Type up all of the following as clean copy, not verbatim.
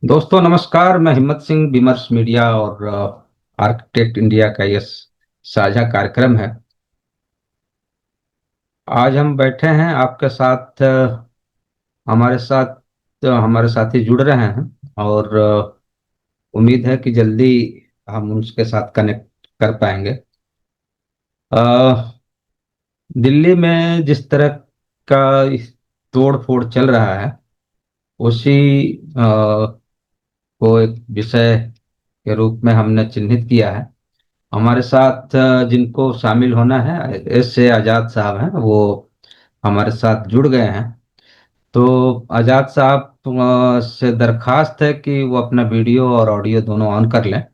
दोस्तों नमस्कार। मैं हिम्मत सिंह विमर्श मीडिया और आर्किटेक्ट इंडिया का ये साझा कार्यक्रम है। आज हम बैठे हैं आपके साथ, हमारे साथी जुड़ रहे हैं और उम्मीद है कि जल्दी हम उसके साथ कनेक्ट कर पाएंगे। अ, दिल्ली में जिस तरह का तोड़ फोड़ चल रहा है, उसी को एक विषय के रूप में हमने चिन्हित किया है। हमारे साथ जिनको शामिल होना है, एस ए आजाद साहब हैं, वो हमारे साथ जुड़ गए हैं। तो आजाद साहब से दरखास्त है कि वो अपना वीडियो और ऑडियो दोनों ऑन कर लें। अ,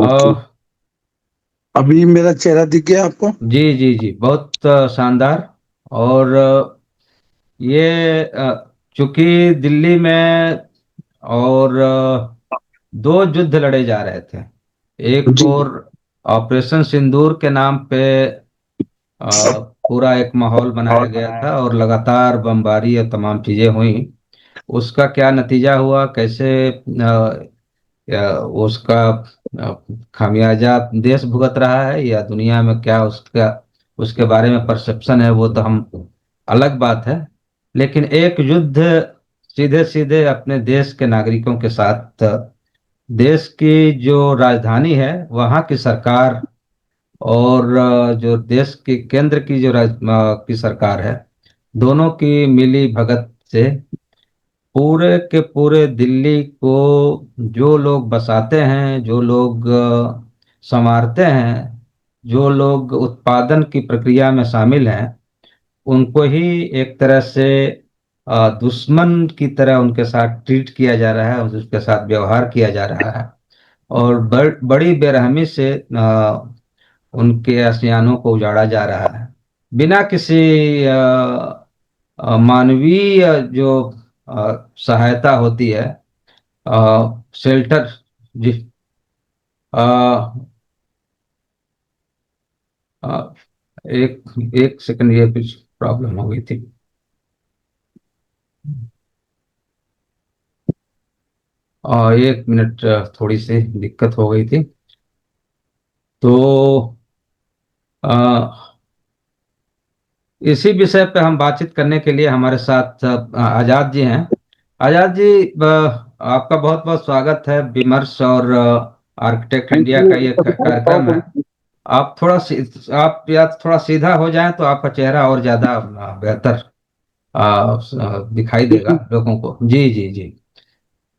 ओके। अभी मेरा चेहरा दिख गया आपको? जी जी जी, बहुत शानदार। और ये चूंकि दिल्ली में और दो युद्ध लड़े जा रहे थे। एक जी। और ऑपरेशन सिंदूर के नाम पे अ, पूरा एक माहौल बनाया और गया बनाया था गया। और लगातार बमबारी और तमाम चीजें हुई। उसका क्या नतीजा हुआ, कैसे उसका खामियाजा देश भुगत रहा है या दुनिया में क्या उसका उसके बारे में परसेप्शन है, वो तो हम अलग बात है। लेकिन एक युद्ध सीधे सीधे अपने देश के नागरिकों के साथ, देश की जो राजधानी है वहाँ की सरकार और जो देश की केंद्र की की सरकार है, दोनों की मिली भगत से पूरे के पूरे दिल्ली को जो लोग बसाते हैं, जो लोग संवारते हैं, जो लोग उत्पादन की प्रक्रिया में शामिल हैं, उनको ही एक तरह से दुश्मन की तरह उनके साथ ट्रीट किया जा रहा है, उसके साथ व्यवहार किया जा रहा है। और बड़ी बेरहमी से उनके आशियानों को उजाड़ा जा रहा है, बिना किसी मानवीय जो सहायता होती है, शेल्टर। जी। अ, अ, एक एक सेकंड, ये कुछ प्रॉब्लम हो गई थी। एक मिनट, थोड़ी सी दिक्कत हो गई थी। तो इसी विषय पे हम बातचीत करने के लिए हमारे साथ आजाद जी हैं। आजाद जी, आपका बहुत बहुत स्वागत है। विमर्श और आर्किटेक्ट थैंक इंडिया का यू। ये कार्यक्रम है। आप आप या थोड़ा सीधा हो जाएं तो आपका चेहरा और ज्यादा बेहतर दिखाई देगा जी। लोगों को। जी जी जी।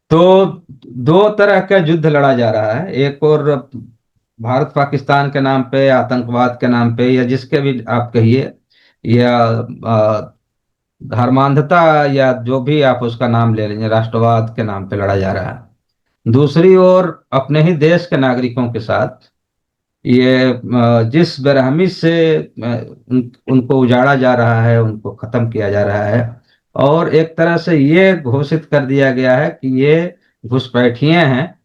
तो दो तरह का युद्ध लड़ा जा रहा है। एक और भारत पाकिस्तान के नाम पे, आतंकवाद के नाम पे, या जिसके भी आप कहिए, या धर्मांधता, या जो भी आप उसका नाम ले लीजिए, राष्ट्रवाद के नाम पे लड़ा जा रहा है। दूसरी ओर अपने ही देश के नागरिकों के साथ ये जिस बेरहमी से उनको उजाड़ा जा रहा है, उनको खत्म किया जा रहा है, और एक तरह से ये घोषित कर दिया गया है कि ये घुसपैठिए हैं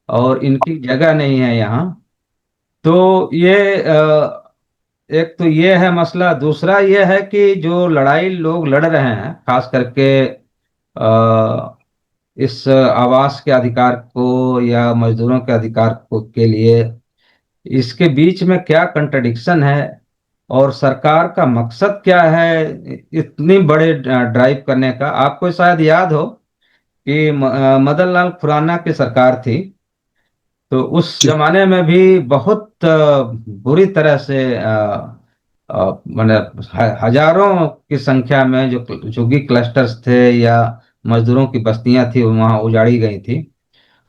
और इनकी जगह नहीं है यहाँ। तो ये एक तो ये है मसला। दूसरा ये है कि जो लड़ाई लोग लड़ रहे हैं, खास करके इस आवास के अधिकार को या मजदूरों के अधिकार को के लिए, इसके बीच में क्या कंट्रडिक्शन है और सरकार का मकसद क्या है इतनी बड़े ड्राइव करने का। आपको शायद याद हो कि मदन लाल खुराना की सरकार थी, तो उस जी। जमाने में भी बहुत बुरी तरह से मैंने हजारों की संख्या में जो झुग्गी क्लस्टर्स थे या मजदूरों की बस्तियां थी, वहां उजाड़ी गई थी।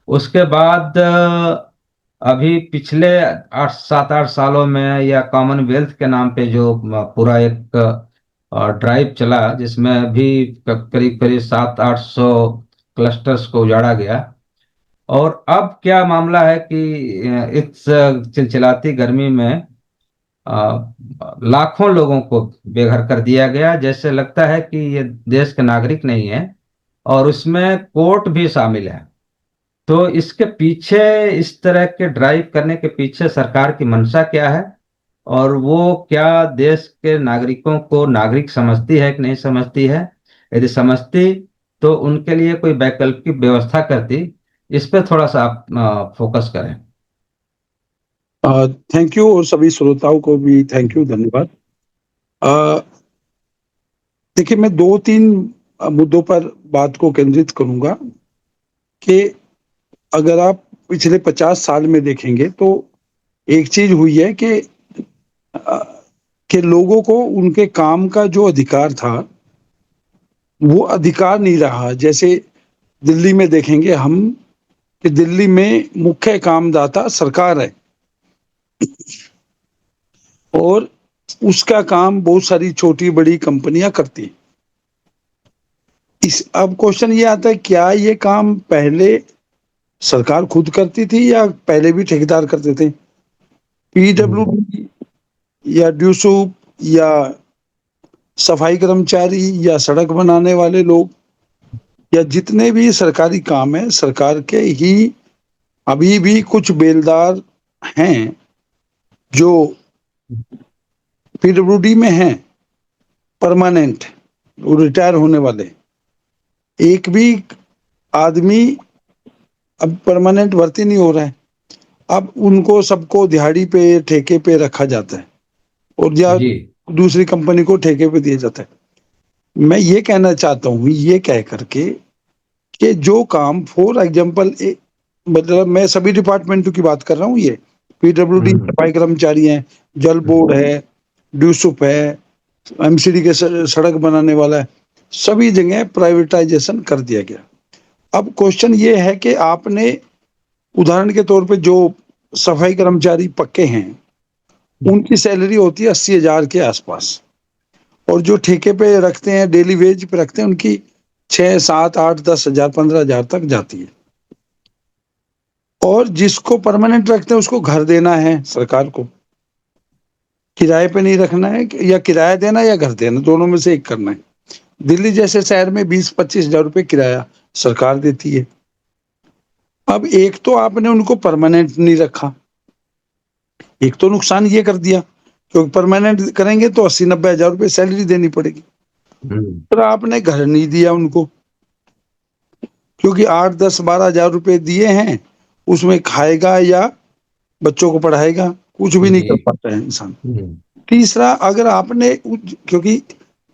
उसके बाद अभी पिछले 8 7 8 सालों में, या कॉमनवेल्थ के नाम पे जो पूरा एक ड्राइव चला, जिसमें भी करीब करीब 700 800 क्लस्टर्स को उजाड़ा गया। और अब क्या मामला है कि इस चिलचिलाती गर्मी में लाखों लोगों को बेघर कर दिया गया, जैसे लगता है कि ये देश के नागरिक नहीं है, और उसमें कोर्ट भी शामिल है। तो इसके पीछे, इस तरह के ड्राइव करने के पीछे सरकार की मंशा क्या है, और वो क्या देश के नागरिकों को नागरिक समझती है कि नहीं समझती है? यदि समझती, तो उनके लिए कोई वैकल्पिक व्यवस्था करती, इस पे थोड़ा सा आप फोकस करें। थैंक यू, और सभी श्रोताओं को भी थैंक यू, धन्यवाद। अ, देखिए, मैं 2-3 मुद्दों पर बात को केंद्रित करूँगा कि अगर आप पिछले 50 साल में देखेंगे तो एक चीज़ हुई है अ, कि लोगों को उनके काम का जो अधिकार था, वो अधिकार नहीं रहा। जैसे दिल्ली में देखेंगे हम कि दिल्ली में मुख्य कामदाता सरकार है, और उसका काम बहुत सारी छोटी-बड़ी कंपनियाँ करती हैं। इस अब क्वेश्चन ये आता है, क्या ये काम पहले सरकार खुद करती थी या पहले भी ठेकेदार करते थे? हम्म। पीडब्ल्यूडी या ड्यूसूप या सफाई कर्मचारी या सड़क बनाने वाले लोग या जितने भी सरकारी काम है, सरकार के ही अभी भी कुछ बेलदार हैं जो पीडब्ल्यूडी में हैं, परमानेंट, वो रिटायर होने वाले। एक भी आदमी अब परमानेंट भर्ती नहीं हो रहा है। अब उनको सबको दिहाड़ी पे, ठेके पे रखा जाता है, और या जी। दूसरी कंपनी को ठेके पे दिया जाता है। मैं ये कहना चाहता हूँ, ये कह करके कि जो काम फॉर एग्जाम्पल, मतलब मैं सभी डिपार्टमेंटों की बात कर रहा हूँ, ये पीडब्ल्यूडी हम्म। सफाई कर्मचारी हैं, जल हम्म। बोर्ड है, ड्यूसुप है, एमसीडी के सड़क बनाने वाला है, सभी जगह प्राइवेटाइजेशन कर दिया गया। अब क्वेश्चन ये है कि आपने, उदाहरण के तौर पे, जो सफाई कर्मचारी पक्के हैं उनकी सैलरी होती है 80,000 के आसपास, और जो ठेके पे रखते हैं, डेली वेज पे रखते हैं, उनकी 6, 7, 8, 10 हजार, 15 हजार तक जाती है। और जिसको परमानेंट रखते हैं उसको घर देना है सरकार को, किराए पे नहीं रखना है, या किराया देना या घर देना, दोनों में से एक करना है। दिल्ली जैसे शहर में 20-25 हजार रुपए किराया सरकार देती है। अब एक तो आपने उनको परमानेंट नहीं रखा, एक तो नुकसान ये कर दिया, क्योंकि परमानेंट करेंगे तो 80-90 हजार रुपए सैलरी देनी पड़ेगी। हम्म। फिर आपने घर नहीं दिया उनको, क्योंकि 8, 10, 12 हजार रुपए दिए हैं, उसमें खाएगा या बच्चों को पढ़ाएगा? कुछ भी नहीं जी। कर पाता है इंसान। हम्म। तीसरा, अगर आपने, क्योंकि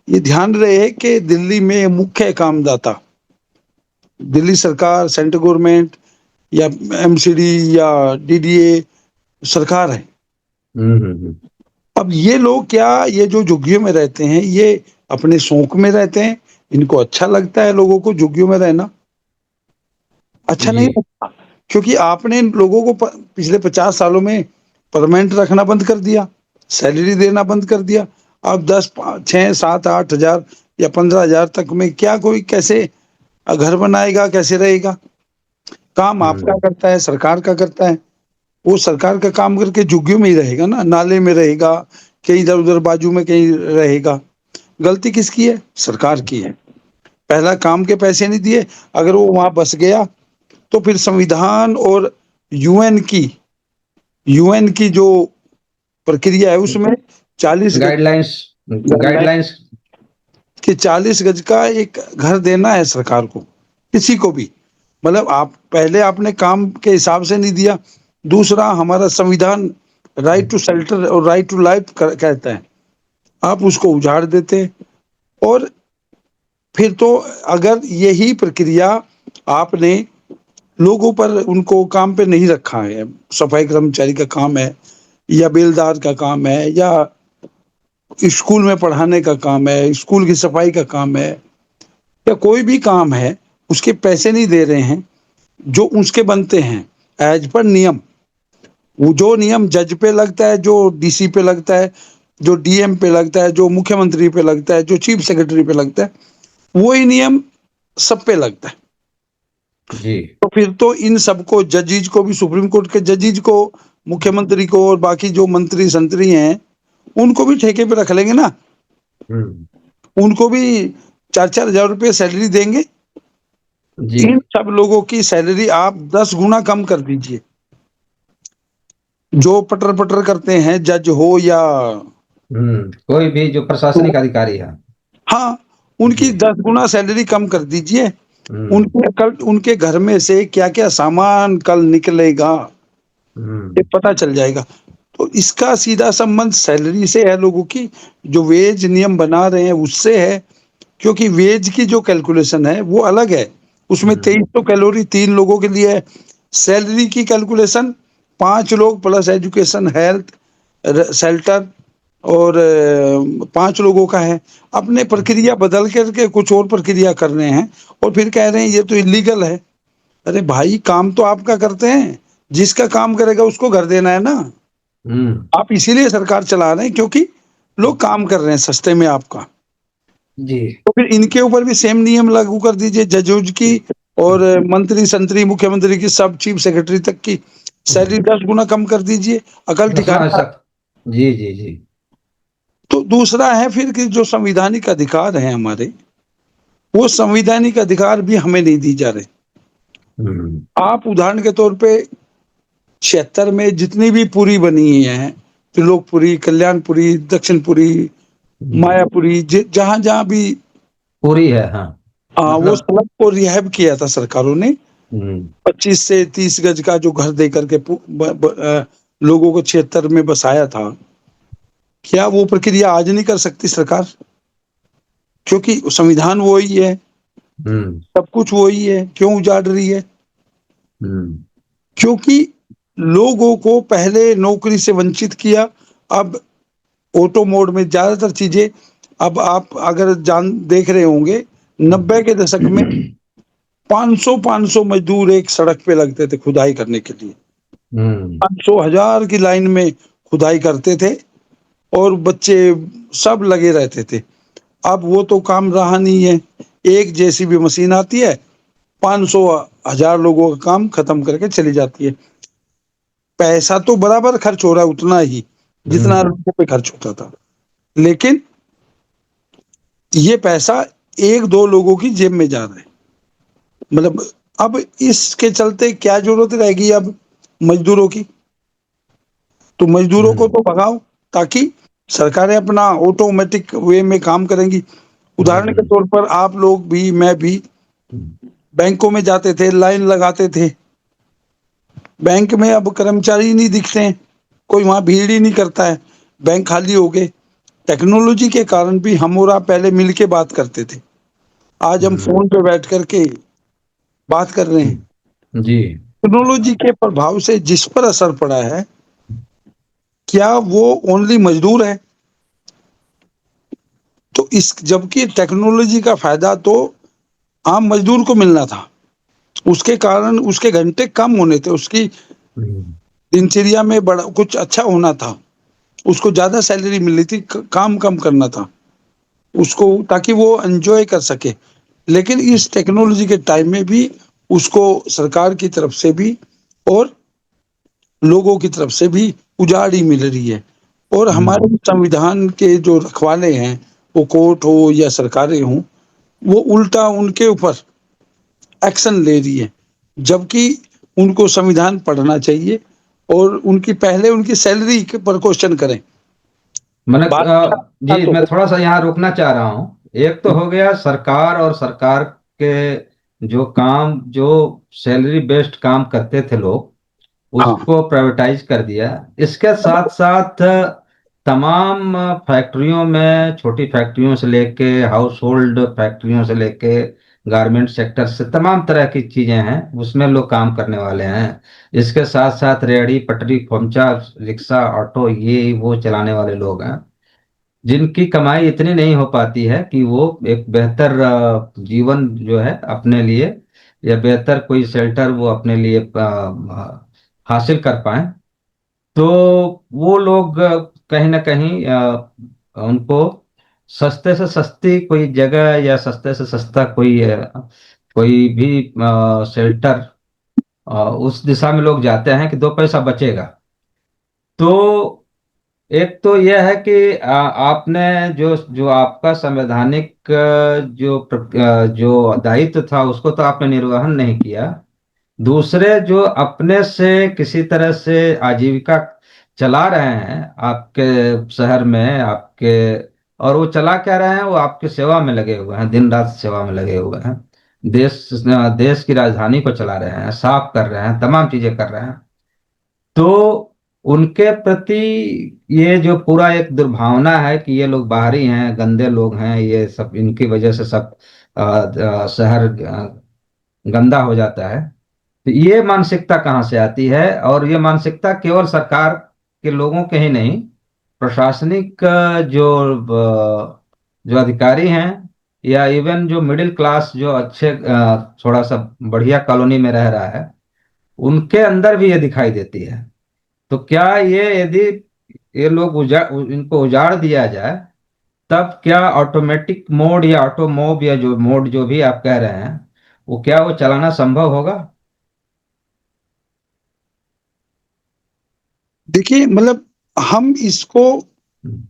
ये ध्यान रहे कि दिल्ली में मुख्य कामदाता दिल्ली सरकार, सेंट्रल गवर्नमेंट या एमसीडी या डीडीए सरकार है। हम्म। अब ये लोग क्या, ये जो झुग्गियों में रहते हैं, ये अपने शौक में रहते हैं, इनको अच्छा लगता है लोगों को झुग्गियों में रहना? अच्छा जी। नहीं लगता, क्योंकि आपने लोगों को पिछले 50 सालों में परमानेंट रखना बंद कर दिया, सैलरी देना बंद कर दिया। अब 6, 7, 8 हजार या 15 हजार तक में क्या कोई कैसे घर बनाएगा, कैसे रहेगा? काम आपका हम्म। करता है, सरकार का करता है। वो सरकार का काम करके झुग्गियों में ही रहेगा ना, नाले में रहेगा, कहीं इधर उधर बाजू में कहीं रहेगा। गलती किसकी है? सरकार की है। पहला, काम के पैसे नहीं दिए, अगर वो वहां बस गया तो फिर संविधान और यूएन की यूएन की जो प्रक्रिया है उसमें 40 गज गाइडलाइंस। Guideline guidelines. कि 40 गज का एक घर देना है सरकार को, किसी को भी। मतलब आप पहले आपने काम के हिसाब से नहीं दिया। दूसरा, हमारा संविधान राइट टू शेल्टर और राइट टू लाइफ कहता है, आप उसको उजाड़ देते। और फिर तो अगर यही प्रक्रिया आपने लोगों पर, उनको काम पे नहीं रखा है, सफाई कर्मचारी का काम है या बेलदार का काम है या स्कूल में पढ़ाने का काम है, स्कूल की सफाई का काम है, या कोई भी काम है, उसके पैसे नहीं दे रहे हैं जो उसके बनते हैं एज पर नियम। वो जो नियम जज पे लगता है, जो डीसी पे लगता है, जो डीएम पे लगता है, जो मुख्यमंत्री पे लगता है, जो चीफ सेक्रेटरी पे लगता है, वही नियम सब पे लगता है। जी। तो फिर तो इन सबको, जजेज को भी, सुप्रीम कोर्ट के जजेज को, मुख्यमंत्री को, और बाकी जो मंत्री संतरी हैं उनको भी ठेके पे रख लेंगे ना। हम्म। उनको भी 4-4 हजार रुपये सैलरी देंगे। जी। इन सब लोगों की सैलरी आप 10 गुना कम कर दीजिए। जो पटर पटर करते हैं, जज हो या, कोई भी जो तो प्रशासनिक अधिकारी है। हाँ, उनकी जी। 10 गुना सैलरी कम कर दीजिए। हम्म। उनके कल उनके घर में से क्या-क्या सामान कल निकलेगा, ये हम्म। पता चल जाएगा। तो इसका सीधा संबंध सैलरी से है लोगों की, जो वेज नियम बना रहे हैं उससे है, क्योंकि वेज की जो कैलकुलेशन है वो अलग है। उसमें हम्म। 2300 कैलोरी 3 लोगों के लिए है। सैलरी की कैलकुलेशन 5 लोग प्लस एजुकेशन, हेल्थ, शेल्टर और 5 लोगों का है। अपने प्रक्रिया बदल करके कुछ और प्रक्रिया कर रहे हैं और फिर कह रहे हैं ये तो इलीगल है। अरे भाई, काम तो आपका करते हैं, जिसका काम करेगा उसको घर देना है ना। हम्म। आप इसीलिए सरकार चला रहे हैं क्योंकि लोग काम कर रहे हैं सस्ते में आपका। जी। तो फिर इनके ऊपर भी सेम नियम लागू कर दीजिए, जज उज की और मंत्री संतरी, मुख्यमंत्री की, सब चीफ सेक्रेटरी तक की सैलरी 10 गुना कम कर दीजिए, अकल हाँ ठिकाना। सब। जी जी जी। तो दूसरा है फिर कि जो संवैधानिक अधिकार है हमारे, वो संवैधानिक अधिकार भी हमें नहीं दी जा रहे। हम्म। आप उदाहरण के तौर पे 76 में जितनी भी पुरी बनी हुई हैं, त्रिलोकपुरी, कल्याणपुरी, दक्षिणपुरी, हम्म। मायापुरी, जहां जहां भी पूरी है हाँ। वो मतलब। सड़क को रिहैब किया था सरकारों ने। हम्म। 25 से 30 गज का जो घर दे करके लोगों को 76 में बसाया था, क्या वो प्रक्रिया आज नहीं कर सकती सरकार? क्योंकि संविधान वो ही है, हम्म। सब कुछ वो ही है, क्यों उजाड़ रही है? हम्म। क्योंकि लोगों को पहले नौकरी से वंचित किया, अब ऑटो मोड में ज्यादातर चीजें। अब आप अगर जान देख रहे होंगे, 90 के दशक में 500 मजदूर एक सड़क पे लगते थे खुदाई करने के लिए। हम्म। 500 हजार की लाइन में खुदाई करते थे और बच्चे सब लगे रहते थे। अब वो तो काम रहा नहीं है। एक जेसीबी मशीन आती है, 500 हजार लोगों का काम खत्म करके चली जाती है। पैसा तो बराबर खर्च हो रहा है, उतना ही जितना हम्म। लोगों पे खर्च होता था, लेकिन ये पैसा एक दो लोगों की जेब में जा रहा है। मतलब अब इसके चलते क्या जरूरत रहेगी अब मजदूरों की? तो मजदूरों को हम्म। तो भगाओ, ताकि सरकारें अपना ऑटोमेटिक वे में काम करेंगी। उदाहरण के हम्म। तौर पर आप लोग भी, मैं भी हम्म। बैंकों में जाते थे, लाइन लगाते थे। बैंक में अब कर्मचारी ही नहीं दिखते हैं, कोई वहां भीड़ ही नहीं करता है, बैंक खाली हो गए। टेक्नोलॉजी के कारण भी हम और आप पहले मिल के बात करते थे, आज हम हम्म। फोन पे बैठ करके बात कर रहे हैं। जी। टेक्नोलॉजी के प्रभाव से जिस पर असर पड़ा है, क्या वो ओनली मजदूर है? तो इस जबकि टेक्नोलॉजी का फायदा तो आम मजदूर को मिलना था, उसके कारण उसके घंटे कम होने थे, उसकी हम्म। दिनचर्या में बड़ा कुछ अच्छा होना था, उसको ज्यादा सैलरी मिलनी थी, काम कम करना था उसको, ताकि वो एंजॉय कर सके। लेकिन इस टेक्नोलॉजी के टाइम में भी उसको सरकार की तरफ से भी और लोगों की तरफ से भी उजाड़ ही मिल रही है। और हम्म। हमारे संविधान के जो रखवाले हैं, वो कोर्ट हो या सरकारें हों, वो उल्टा उनके ऊपर एक्शन ले रही है, जबकि उनको संविधान पढ़ना चाहिए और उनकी पहले उनकी सैलरी पर क्वेश्चन करें। मैंने बात जी तो मैं थोड़ा सा यहाँ रोकना चाह रहा हूँ। एक तो हो गया सरकार, और सरकार के जो काम, जो सैलरी बेस्ड काम करते थे लोग, हाँ, उसको प्राइवेटाइज कर दिया। इसके साथ साथ तमाम फैक्ट्रियों में, छोटी फैक्ट्रियों से लेके हाउस होल्ड फैक्ट्रियों से लेके गारमेंट सेक्टर से, तमाम तरह की चीजें हैं उसमें लोग काम करने वाले हैं। इसके साथ साथ रेहड़ी पटरी खोमचा, रिक्शा, ऑटो, ये वो चलाने वाले लोग हैं, जिनकी कमाई इतनी नहीं हो पाती है कि वो एक बेहतर जीवन जो है अपने लिए, या बेहतर कोई शेल्टर वो अपने लिए हासिल कर पाए। तो वो लोग कहीं ना कहीं उनको सस्ते से सस्ती कोई जगह, या सस्ते से सस्ता कोई कोई भी शेल्टर, उस दिशा में लोग जाते हैं कि दो पैसा बचेगा। तो एक तो यह है कि आपने जो जो आपका संवैधानिक जो दायित्व था उसको तो आपने निर्वहन नहीं किया। दूसरे जो अपने से किसी तरह से आजीविका चला रहे हैं आपके शहर में, आपके और वो चला क्या रहे हैं, वो आपकी सेवा में लगे हुए हैं, दिन रात सेवा में लगे हुए हैं। देश देश की राजधानी को चला रहे हैं, साफ कर रहे हैं, तमाम चीजें कर रहे हैं। तो उनके प्रति ये जो पूरा एक दुर्भावना है कि ये लोग बाहरी हैं, गंदे लोग हैं, ये सब इनकी वजह से सब शहर गंदा हो जाता है। तो ये मानसिकता कहाँ से आती है? और ये मानसिकता केवल सरकार के लोगों के ही नहीं, प्रशासनिक जो अधिकारी हैं, या इवन जो मिडिल क्लास, जो अच्छे थोड़ा सा बढ़िया कॉलोनी में रह रहा है, उनके अंदर भी ये दिखाई देती है। तो क्या ये, यदि ये लोग इनको उजाड़ दिया जाए, तब क्या ऑटोमेटिक मोड या ऑटो मोब या जो मोड जो भी आप कह रहे हैं, वो क्या वो चलाना संभव होगा? देखिए, मतलब हम इसको हम्म,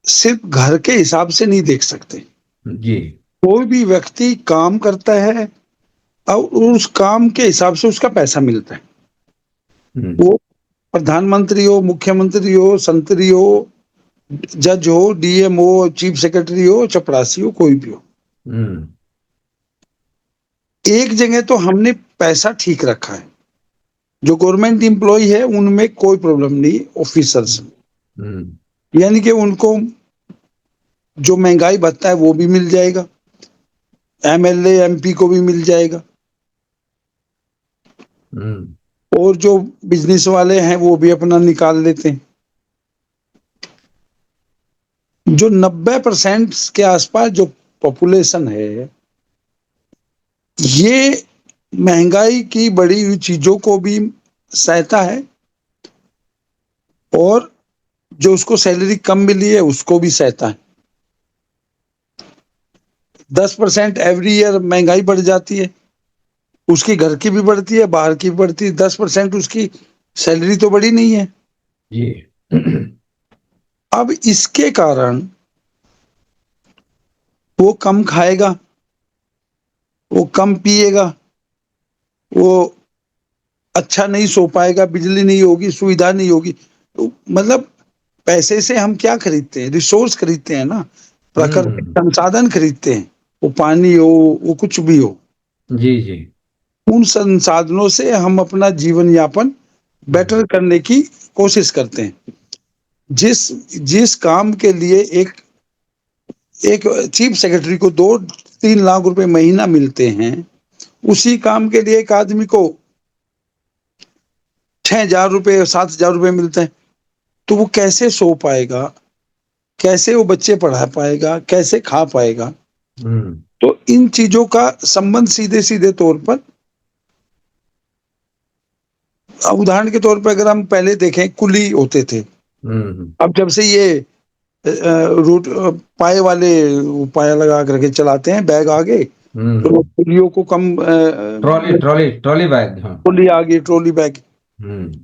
सिर्फ घर के हिसाब से नहीं देख सकते। जी। कोई भी व्यक्ति काम करता है और उस काम के हिसाब से उसका पैसा मिलता है। हम्म। वो प्रधानमंत्री हो, मुख्यमंत्री हो, संतरी हो, जज हो, डीएम हो, चीफ सेक्रेटरी हो, चपरासी हो, कोई भी हो, हम्म। एक जगह तो हमने पैसा ठीक रखा है। जो गवर्नमेंट एम्प्लॉय है उनमें कोई प्रॉब्लम नहीं, ऑफिसर्स, हम्म। यानी कि उनको जो महंगाई भत्ता है वो भी मिल जाएगा, एमएलए एमपी को भी मिल जाएगा, हम्म। और जो बिजनेस वाले हैं वो भी अपना निकाल लेते हैं। जो 90% के आसपास जो पॉपुलेशन है, ये महंगाई की बढ़ी हुई चीजों को भी सहता है, और जो उसको सैलरी कम मिली है उसको भी सहता है। 10% एवरी ईयर महंगाई बढ़ जाती है, उसकी घर की भी बढ़ती है, बाहर की भी बढ़ती है, 10% उसकी सैलरी तो बढ़ी नहीं है। जी। अब इसके कारण वो कम खाएगा, वो कम पिएगा, वो अच्छा नहीं सो पाएगा, बिजली नहीं होगी, सुविधा नहीं होगी। तो मतलब पैसे से हम क्या खरीदते हैं? रिसोर्स खरीदते हैं ना, प्राकृतिक हम्म। संसाधन खरीदते हैं। वो पानी हो, वो कुछ भी हो, जी। जी। उन संसाधनों से हम अपना जीवन यापन बेटर हम्म। करने की कोशिश करते हैं। जिस जिस काम के लिए एक एक चीफ सेक्रेटरी को 2-3 लाख रुपए महीना मिलते हैं, उसी काम के लिए एक आदमी को 6,000 रुपए 7,000 रुपए मिलते हैं। तो वो कैसे सो पाएगा, कैसे वो बच्चे पढ़ा पाएगा, कैसे खा पाएगा? हम्म। तो इन चीजों का संबंध सीधे सीधे तौर पर, उदाहरण के तौर पर अगर हम पहले देखें, कुली होते थे। हम्म। अब जब से ये रूट पाए वाले, वो पाया लगा करके चलाते हैं, बैग आ गए, तो हम्म। कुलियों को कम ट्रॉली ट्रॉली ट्रॉली बैग, हाँ। कुली आ गई, ट्रॉली बैग। हम्म।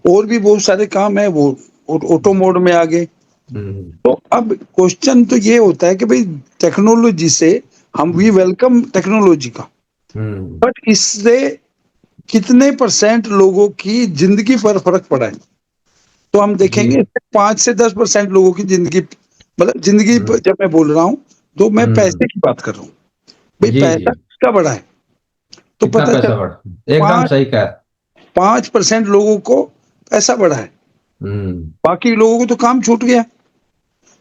और भी बहुत सारे काम है वो ऑटो मोड में आ गए। हम्म। तो अब क्वेश्चन तो ये होता है कि भाई, टेक्नोलॉजी से हम भी वेलकम टेक्नोलॉजी का, हम्म। बट इससे कितने परसेंट लोगों की जिंदगी पर फर्क पड़ा है? तो हम जी। देखेंगे 5 से 10% लोगों की जिंदगी, मतलब जिंदगी हम्म। जब मैं बोल रहा हूँ तो मैं हम्म। पैसे की बात कर रहा हूँ। भाई जी। जी। पैसा किसका बढ़ा है? तो कितना पता पैसा चला बढ़, एकदम पांच सही कहा। 5% लोगों को पैसा बढ़ा है, हम्म। बाकी लोगों को तो काम छूट गया।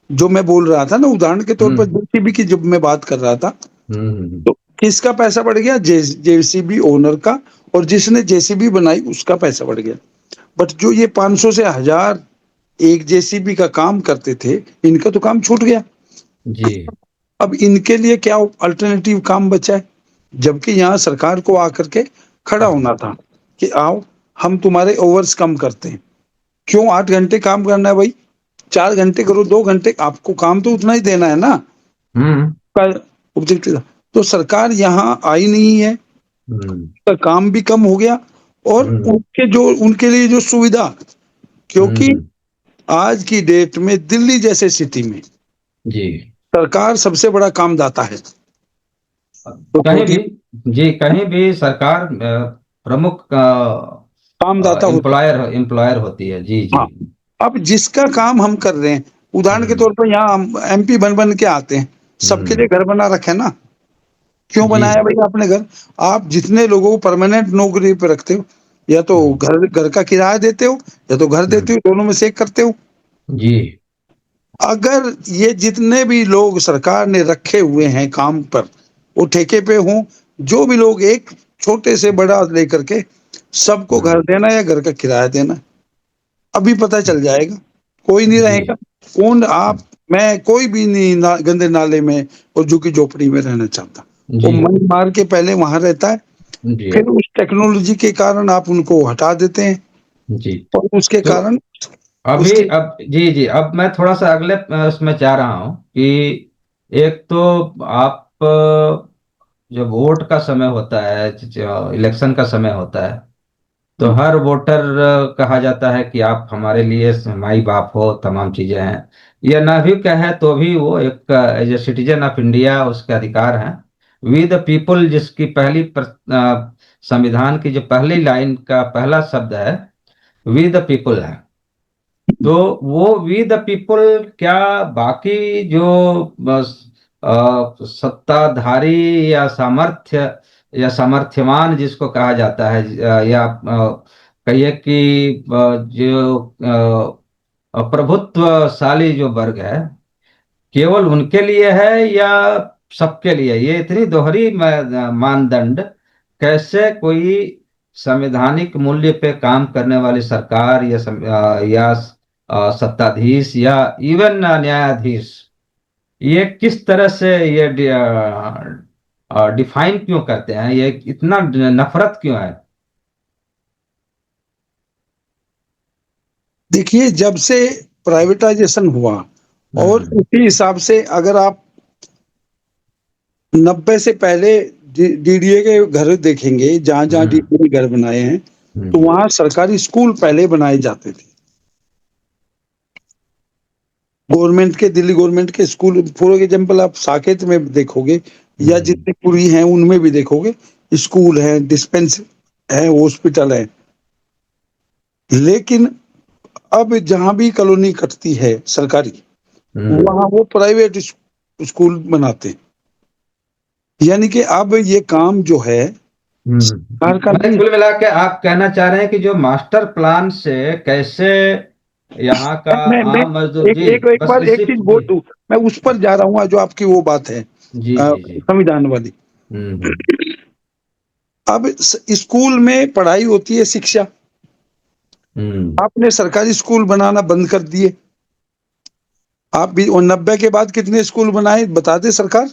जो मैं बोल रहा था ना, उदाहरण के तौर पर हम्म। जेसीबी की जब मैं बात कर रहा था, हम्म। तो किसका पैसा बढ़ गया? जेसीबी ओनर का, और जिसने जेसीबी बनाई उसका पैसा बढ़ गया। बट जो ये 500 से 1,000 एक जेसीबी का काम करते थे, इनका तो काम छूट गया। जी। अब इनके लिए क्या अल्टरनेटिव काम बचा है? जबकि यहाँ सरकार को आकर के खड़ा होना था कि आओ, हम तुम्हारे ओवर्स कम करते हैं। क्यों 8 घंटे काम करना है भाई? 4 घंटे करो, 2 घंटे, आपको काम तो उतना ही देना है ना, हम्म। का ऑब्जेक्टिव। तो सरकार यहाँ आई नहीं है, हम्म। का काम भी कम हो गया, और हम्म। उनके लिए जो सुविधा, क्योंकि हम्म। आज की डेट में दिल्ली जैसे सिटी में जी। सरकार सबसे बड़ा कामदाता है। तो कहीं होती भी, जी, कहीं भी सरकार प्रमुख कामदाता होती एम्प्लॉयर एम्प्लॉयर होती है। जी। है। जी। हाँ, अब जिसका काम हम कर रहे हैं, उदाहरण के हम्म। तौर पर यहाँ हम एमपी बन बन के आते हैं, सबके लिए हम्म। घर बना रखे ना। क्यों जी। बनाया भैया आपने घर? आप जितने लोगों को परमानेंट नौकरी पे रखते हो, या तो हम्म। घर घर का किराया देते हो, या तो घर देते हम्म। हो, दोनों में से एक करते हो। जी। अगर ये जितने भी लोग सरकार ने रखे हुए हैं काम पर, वो ठेके पे हों, जो भी लोग, एक छोटे से बड़ा लेकर के सबको घर हम्म। देना या घर का किराया देना, अभी पता चल जाएगा। कोई नहीं जी। रहेगा। आप, मैं, कोई भी नहीं गंदे नाले में और झुग्गी झोपड़ी में रहना चाहता। वो जी। मन मार के पहले वहां रहता है, जी। फिर उस टेक्नोलॉजी के कारण आप उनको हटा देते हैं, जी। और उसके तो कारण अभी उसके अब जी जी, अब मैं थोड़ा सा अगले उसमें जा रहा हूँ कि एक तो आप जब वोट का समय होता है, इलेक्शन का समय होता है, तो हर वोटर कहा जाता है कि आप हमारे लिए माई बाप हो, तमाम चीजें हैं। या ना भी कहे तो भी वो एक as a citizen of India उसके अधिकार हैं। वी द पीपुल, जिसकी संविधान की जो पहली लाइन का पहला शब्द है, वी द पीपुल है। तो वो वी द पीपल क्या बाकी जो बस सत्ताधारी या सामर्थ्य या सामर्थ्यवान जिसको कहा जाता है, या कहिए कि जो प्रभुत्वशाली जो वर्ग है, केवल उनके लिए है या सबके लिए? ये इतनी दोहरी मानदंड कैसे कोई संवैधानिक मूल्य पे काम करने वाली सरकार या सत्ताधीश या इवन न्यायाधीश, ये किस तरह से ये डिफाइन क्यों करते हैं? ये इतना नफरत क्यों है? देखिए, जब से प्राइवेटाइजेशन हुआ, और हम्म। उसी हिसाब से अगर आप 90 से पहले डीडीए के घर देखेंगे, जहां जहां हम्म। डीडीए के घर बनाए हैं, तो हम्म। वहां सरकारी स्कूल पहले बनाए जाते थे। गवर्नमेंट के, दिल्ली गवर्नमेंट के स्कूल, फॉर एग्जाम्पल आप साकेत में देखोगे, या हम्म। जितने पूरी हैं उनमें भी देखोगे, स्कूल है, डिस्पेंस है, हॉस्पिटल है। लेकिन अब जहां भी कॉलोनी कटती है सरकारी, हम्म। वहां वो प्राइवेट स्कूल बनाते हैं। यानी कि अब ये काम जो है सरकार का मैंने नहीं कुल मिला के आप कहना चाह रहे हैं कि जो मास्टर प्लान से कैसे यहाँ का है। मैं आम मजदूर, एक जी एक एक बस बार एक इसी चीज जी बोल दूं, मैं उस पर जा रहा हूँ जो आपकी वो बात है, जी जी जी। संविधान वाली। हम्म। अब स्कूल में पढ़ाई होती है, शिक्षा। हम्म। आपने सरकारी स्कूल बनाना बंद कर दिए। आप भी, और 90 के बाद कितने स्कूल बनाए बता दे सरकार?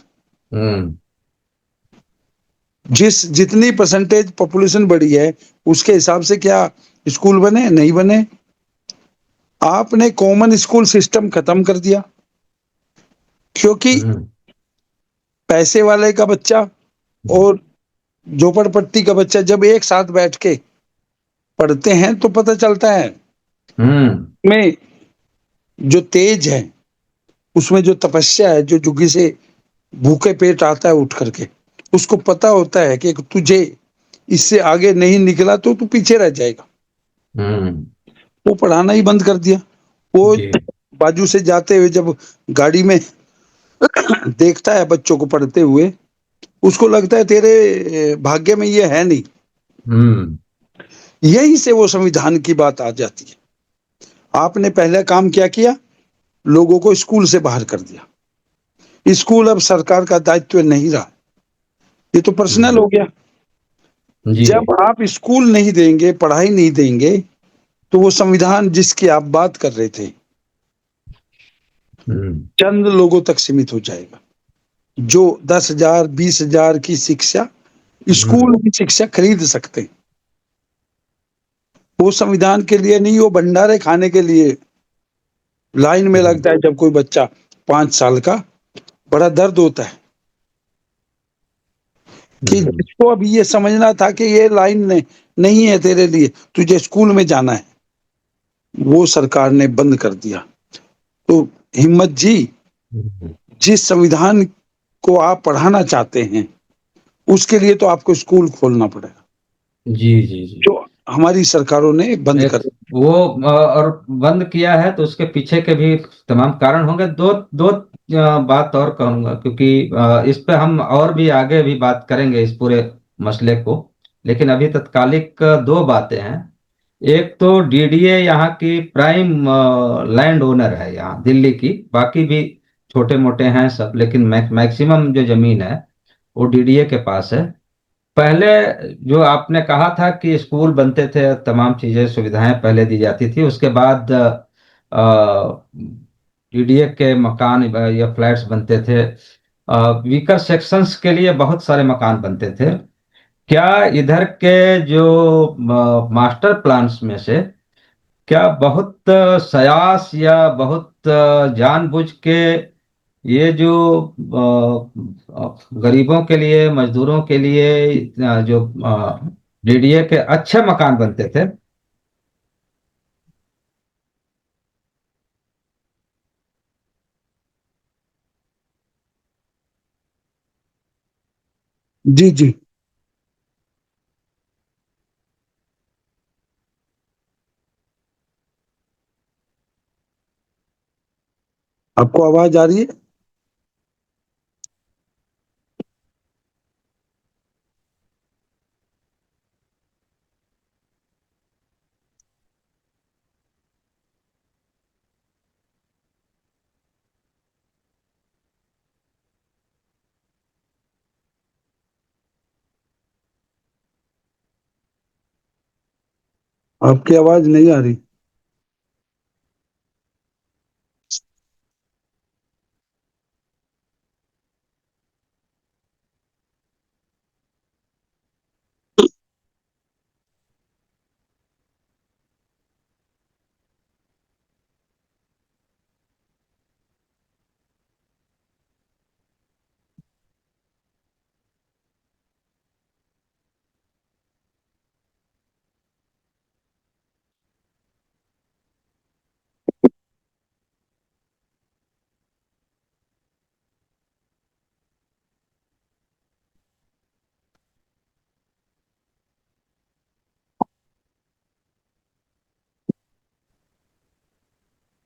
हम्म। जितनी परसेंटेज पॉपुलेशन बढ़ी है, उसके हिसाब से क्या स्कूल बने? नहीं बने। आपने कॉमन स्कूल सिस्टम खत्म कर दिया, क्योंकि हम्म। पैसे वाले का बच्चा और झोपड़पट्टी का बच्चा जब एक साथ बैठ के पढ़ते हैं, तो पता चलता है हम्म। में जो तेज है, उसमें जो तपस्या है, जो झुग्गी से भूखे पेट आता है उठ करके, उसको पता होता है कि तुझे इससे आगे नहीं निकला तो तू पीछे रह जाएगा। हम्म। वो पढ़ाना ही बंद कर दिया। वो जी। बाजू से जाते हुए जब गाड़ी में देखता है बच्चों को पढ़ते हुए, उसको लगता है तेरे भाग्य में ये है नहीं। हम्म। यहीं से वो संविधान की बात आ जाती है। आपने पहला काम क्या किया? लोगों को स्कूल से बाहर कर दिया। स्कूल अब सरकार का दायित्व नहीं रहा, ये तो पर्सनल हम्म। हो गया। जी। जब आप स्कूल नहीं देंगे, पढ़ाई नहीं देंगे, तो वो संविधान जिसकी आप बात कर रहे थे, हम्म। चंद लोगों तक सीमित हो जाएगा। जो 10,000 20,000 की शिक्षा, हम्म। स्कूल की शिक्षा खरीद सकते हैं, वो संविधान के लिए नहीं, वो भंडारे खाने के लिए लाइन में हम्म। लगता है। जब कोई बच्चा 5 साल का, बड़ा दर्द होता है कि हम्म। जिसको अब ये समझना था कि ये लाइन नहीं है तेरे लिए, तुझे स्कूल में जाना है, वो सरकार ने बंद कर दिया। तो हिम्मत जी, हम्म। जिस संविधान को आप पढ़ाना चाहते हैं, उसके लिए तो आपको स्कूल खोलना पड़ेगा। जी जी जी। जो हमारी सरकारों ने बंद एक कर। वो और बंद किया है तो उसके पीछे के भी तमाम कारण होंगे। दो दो बात और कहूंगा, क्योंकि इस पे हम और भी आगे भी बात करेंगे इस पूरे मसले को। लेकिन अभी तत्कालिक दो बातें हैं। एक तो डीडीए यहाँ की प्राइम लैंड ओनर है, यहाँ दिल्ली की। बाकी भी छोटे मोटे हैं सब, लेकिन मैक्सिमम जो जमीन है वो डीडीए के पास है। पहले जो आपने कहा था कि स्कूल बनते थे, तमाम चीजें सुविधाएं पहले दी जाती थी, उसके बाद डीडीए के मकान या फ्लैट्स बनते थे। वीकर सेक्शंस के लिए बहुत सारे मकान बनते थे। क्या इधर के जो मास्टर प्लान्स में से क्या बहुत सयास या बहुत जानबूझ के ये जो गरीबों के लिए, मजदूरों के लिए जो डीडीए के अच्छे मकान बनते थे। जी जी। आपको आवाज आ रही है? आपकी आवाज नहीं आ रही।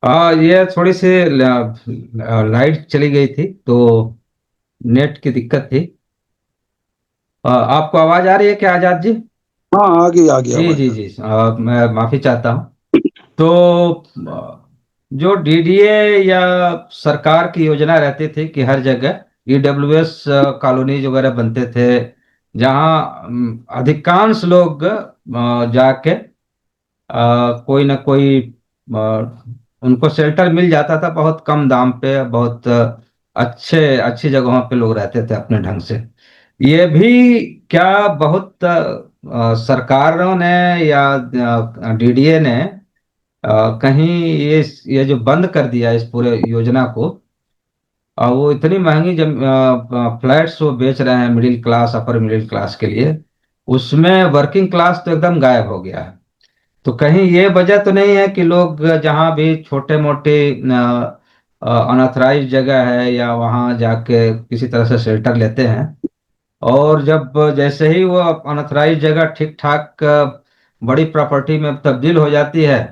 ये थोड़ी सी लाइट चली गई थी तो नेट की दिक्कत थी। आपको आवाज आ रही है क्या आजाद जी? हाँ, आ गई जी आवाज। जी जी, मैं माफी चाहता हूँ। तो जो डीडीए या सरकार की योजना रहती थी कि हर जगह ईडब्ल्यूएस कॉलोनीज वगैरह बनते थे, जहाँ अधिकांश लोग जाके कोई ना कोई अ, उनको शेल्टर मिल जाता था बहुत कम दाम पे। बहुत अच्छी जगहों पे लोग रहते थे अपने ढंग से। ये भी क्या बहुत सरकारों ने या डीडीए ने कहीं ये जो बंद कर दिया इस पूरे योजना को। वो इतनी महंगी जब फ्लैट्स वो बेच रहे हैं middle class, upper middle class के लिए, उसमें वर्किंग क्लास तो एकदम गायब हो गया है। तो कहीं ये वजह तो नहीं है कि लोग जहाँ भी छोटे मोटे अनऑथराइज जगह है या वहाँ जाके किसी तरह से शेल्टर लेते हैं, और जब जैसे ही वो अनऑथराइज जगह ठीक ठाक बड़ी प्रॉपर्टी में तब्दील हो जाती है,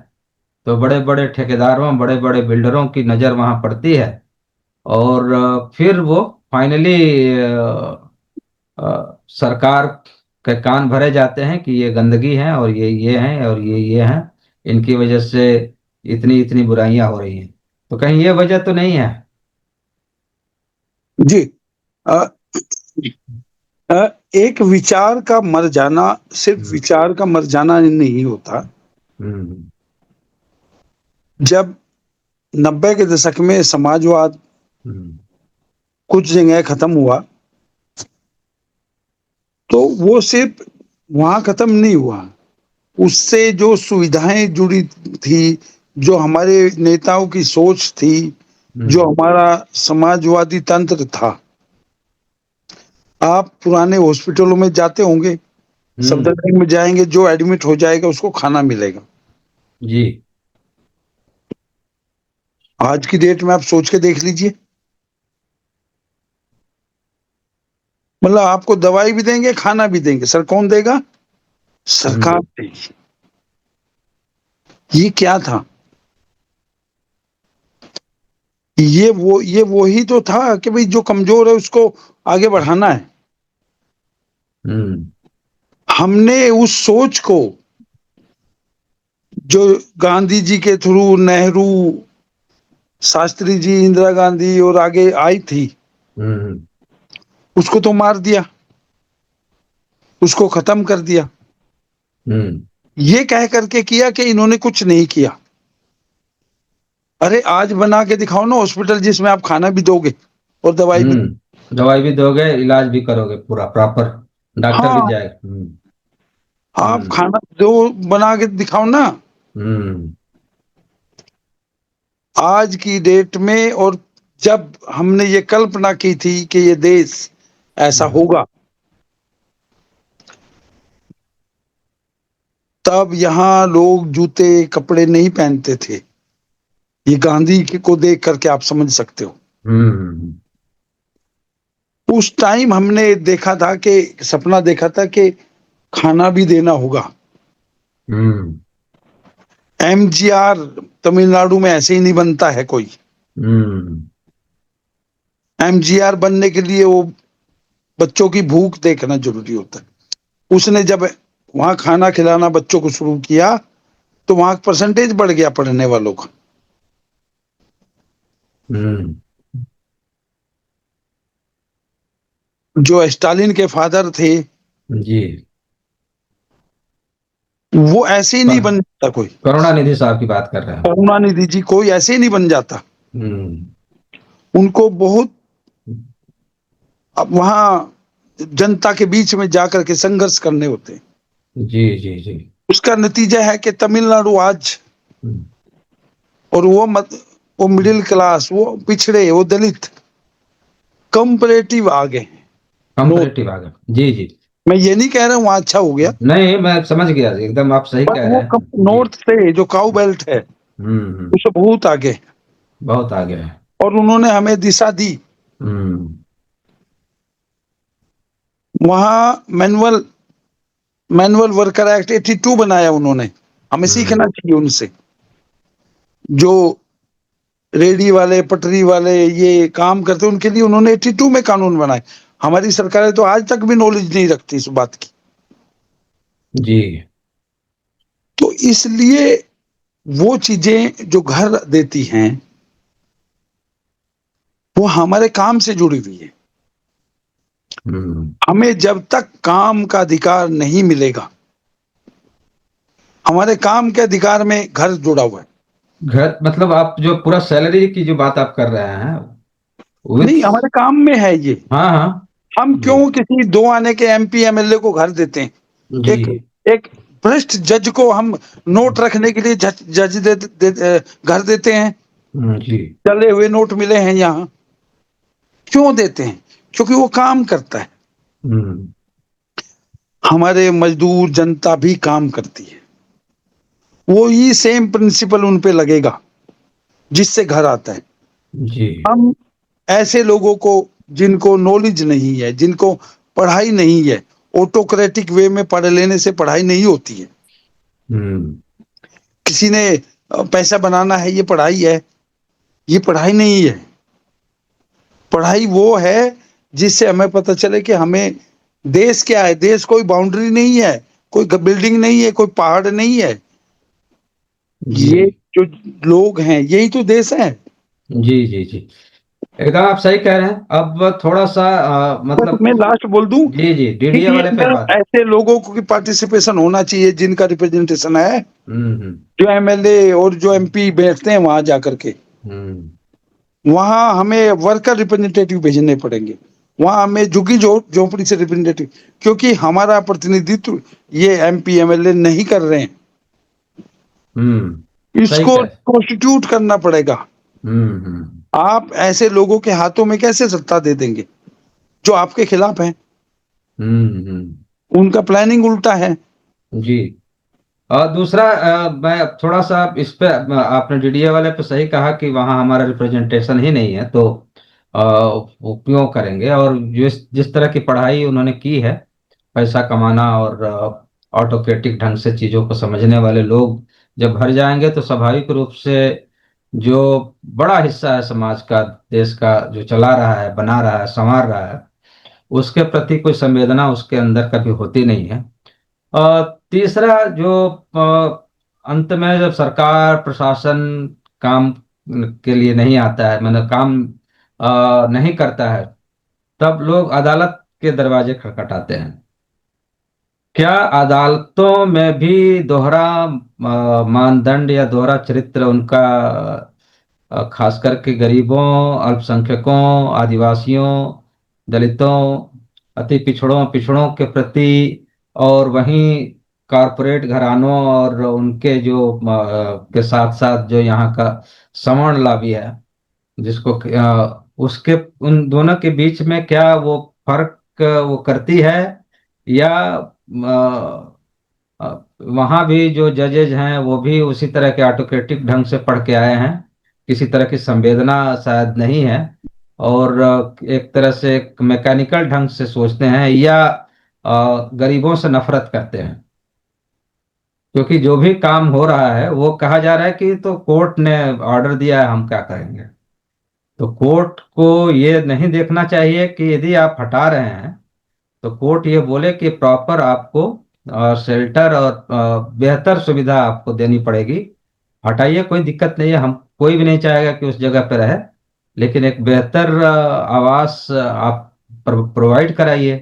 तो बड़े बड़े ठेकेदारों, बड़े बड़े बिल्डरों की नज़र वहाँ पड़ती है। और फिर वो फाइनली सरकार के कान भरे जाते हैं कि ये गंदगी है और ये हैं और ये हैं, इनकी वजह से इतनी इतनी बुराइयां हो रही हैं। तो कहीं ये वजह तो नहीं है? जी। अ, एक विचार का मर जाना सिर्फ हम्म विचार का मर जाना नहीं होता। हम्म जब 90 के दशक में समाजवाद हम्म कुछ जगह खत्म हुआ, तो वो सिर्फ वहां खत्म नहीं हुआ। उससे जो सुविधाएं जुड़ी थी, जो हमारे नेताओं की सोच थी, जो हम्म हमारा समाजवादी तंत्र था। आप पुराने हॉस्पिटलों में जाते होंगे, हम्म, सफदरजंग में जाएंगे, जो एडमिट हो जाएगा उसको खाना मिलेगा। जी आज की डेट में आप सोच के देख लीजिए, मतलब आपको दवाई भी देंगे, खाना भी देंगे। सर कौन देगा? सरकार थी। ये क्या था? ये वो ही तो था कि भाई जो कमजोर है उसको आगे बढ़ाना है। हम्म हमने उस सोच को, जो गांधी जी के थ्रू, नेहरू, शास्त्री जी, इंदिरा गांधी और आगे आई थी, हम्म उसको तो मार दिया, उसको खत्म कर दिया। हम्म ये कह करके किया कि इन्होंने कुछ नहीं किया। अरे आज बना के दिखाओ ना हॉस्पिटल जिसमें आप खाना भी दोगे और दवाई भी। दवाई भी दोगे, इलाज भी करोगे, पूरा प्रॉपर, डॉक्टर भी हाँ, जाएगा। आप हम्म खाना दो, बना के दिखाओ ना। हम्म आज की डेट में, और जब हमने ये कल्पना की थी कि ये देश ऐसा हम्म होगा, तब यहाँ लोग जूते कपड़े नहीं पहनते थे। ये गांधी को देख करके आप समझ सकते हो। हम्म उस टाइम हमने देखा था कि, सपना देखा था कि खाना भी देना होगा। हम्म एमजीआर तमिलनाडु में ऐसे ही नहीं बनता है कोई। हम्म एमजीआर बनने के लिए वो बच्चों की भूख देखना जरूरी होता है। उसने जब वहां खाना खिलाना बच्चों को शुरू किया, तो वहां परसेंटेज बढ़ गया पढ़ने वालों का। हम्म, जो स्टालिन के फादर थे, जी। वो ऐसे ही नहीं बन जाता कोई। करुणानिधि साहब की बात कर रहे हैं। करुणानिधि जी कोई ऐसे ही नहीं बन जाता। हम्म उनको बहुत, अब वहां जनता के बीच में जाकर के संघर्ष करने होते हैं। जी जी जी। उसका नतीजा है कि तमिलनाडु आज, हम्म, और वो मिडिल क्लास, वो पिछड़े, वो दलित कंपैरेटिव आगे। नॉर्थ, कंपैरेटिव आ गया, जी जी। मैं ये नहीं कह रहा हूँ वहां अच्छा हो गया, नहीं, मैं समझ गया, एकदम आप सही पर कह रहे वो हैं जी। नॉर्थ से जो काउ बेल्ट है, हम्म, उससे बहुत आगे। बहुत आगे है। और उन्होंने हमें दिशा दी। हम्म वहां मैनुअल वर्कर एक्ट 82 बनाया उन्होंने। हमें हम्म सीखना चाहिए उनसे। जो रेडी वाले, पटरी वाले ये काम करते, उनके लिए उन्होंने 82 में कानून बनाए। हमारी सरकारें तो आज तक भी नॉलेज नहीं रखती इस बात की। जी। तो इसलिए वो चीजें जो घर देती हैं, वो हमारे काम से जुड़ी हुई है। हम्म हमें जब तक काम का अधिकार नहीं मिलेगा, हमारे काम के अधिकार में घर जुड़ा हुआ है। घर मतलब आप जो पूरा सैलरी की जो बात आप कर रहे हैं विथ। नहीं, हमारे काम में है ये। हाँ हाँ। हम जी क्यों किसी दो आने के एमपी एमएलए को घर देते हैं? जी। एक एक भ्रष्ट जज को हम नोट रखने के लिए जज घर देते हैं। जी। चले हुए नोट मिले हैं यहाँ, क्यों देते हैं? क्योंकि वो काम करता है। हम्म हमारे मजदूर जनता भी काम करती है। वो ही सेम प्रिंसिपल उन पे लगेगा जिससे घर आता है। जी। हम ऐसे लोगों को, जिनको नॉलेज नहीं है, जिनको पढ़ाई नहीं है, ऑटोक्रेटिक वे में पढ़ लेने से पढ़ाई नहीं होती है। हम्म किसी ने पैसा बनाना है, ये पढ़ाई है? ये पढ़ाई नहीं है। पढ़ाई वो है जिससे हमें पता चले कि हमें देश क्या है। देश कोई बाउंड्री नहीं है, कोई बिल्डिंग नहीं है, कोई पहाड़ नहीं है। जी ये जो लोग हैं, यही तो देश है। जी जी जी। एकदम आप सही कह रहे हैं। अब थोड़ा सा बस मतलब। मैं लास्ट बोल दूं जी जी, कि डीडीए ये वाले पे अगर बात। ऐसे लोगों को की पार्टिसिपेशन होना चाहिए, जिनका रिप्रेजेंटेशन है, हम्म जो एमएलए और जो एमपी बैठते हैं वहां जाकर के, हम्म वहां हमें वर्कर रिप्रेजेंटेटिव भेजने पड़ेंगे। वहां हमें झुग्गी झोपड़ी से रिप्रेजेंटेटिव, क्योंकि हमारा प्रतिनिधित्व ये एमपी एमएलए नहीं कर रहे हैं। सही इसको कह। कॉन्स्टिट्यूट करना पड़ेगा। हम्म। आप ऐसे लोगों के हाथों में कैसे सत्ता दे देंगे जो आपके खिलाफ हैं? हम्म। उनका प्लानिंग उल्टा है। जी। और दूसरा, मैं थोड़ा सा इस पे, आपने डीडीए वाले पे सही कहा कि वहाँ हमारा रिप्रेजेंटेशन ही नहीं है, तो वो क्यों करेंगे। और जिस जिस तरह की पढ़ाई उन्होंने की है, पैसा कमाना और ऑटोक्रेटिक ढंग से चीजों को समझने वाले लोग जब भर जाएंगे तो स्वाभाविक रूप से जो बड़ा हिस्सा है समाज का, देश का, जो चला रहा है, बना रहा है, संवार रहा है, उसके प्रति कोई संवेदना उसके अंदर कभी होती नहीं है। और तीसरा जो अंत में जब सरकार प्रशासन काम के लिए नहीं आता है, मतलब काम नहीं करता है, तब लोग अदालत के दरवाजे खटखटाते हैं। क्या अदालतों में भी दोहरा मानदंड या दोहरा चरित्र उनका, खास करके गरीबों, अल्पसंख्यकों, आदिवासियों, दलितों, अति पिछड़ों पिछड़ों के प्रति, और वहीं कारपोरेट घरानों और उनके जो के साथ साथ जो यहाँ का सवर्ण लाभी है, जिसको उसके, उन दोनों के बीच में क्या वो फर्क वो करती है, या वहाँ भी जो जजेज हैं वो भी उसी तरह के ऑटोक्रेटिक ढंग से पढ़ के आए हैं, किसी तरह की संवेदना शायद नहीं है, और एक तरह से एक मैकेनिकल ढंग से सोचते हैं, या गरीबों से नफरत करते हैं, क्योंकि जो भी काम हो रहा है वो कहा जा रहा है कि तो कोर्ट ने ऑर्डर दिया है, हम क्या करेंगे। तो कोर्ट को ये नहीं देखना चाहिए कि यदि आप हटा रहे हैं तो कोर्ट ये बोले कि प्रॉपर आपको शेल्टर और बेहतर सुविधा आपको देनी पड़ेगी। हटाइए, कोई दिक्कत नहीं है, हम कोई भी नहीं चाहेगा कि उस जगह पे रहे, लेकिन एक बेहतर आवास आप प्रोवाइड कराइए।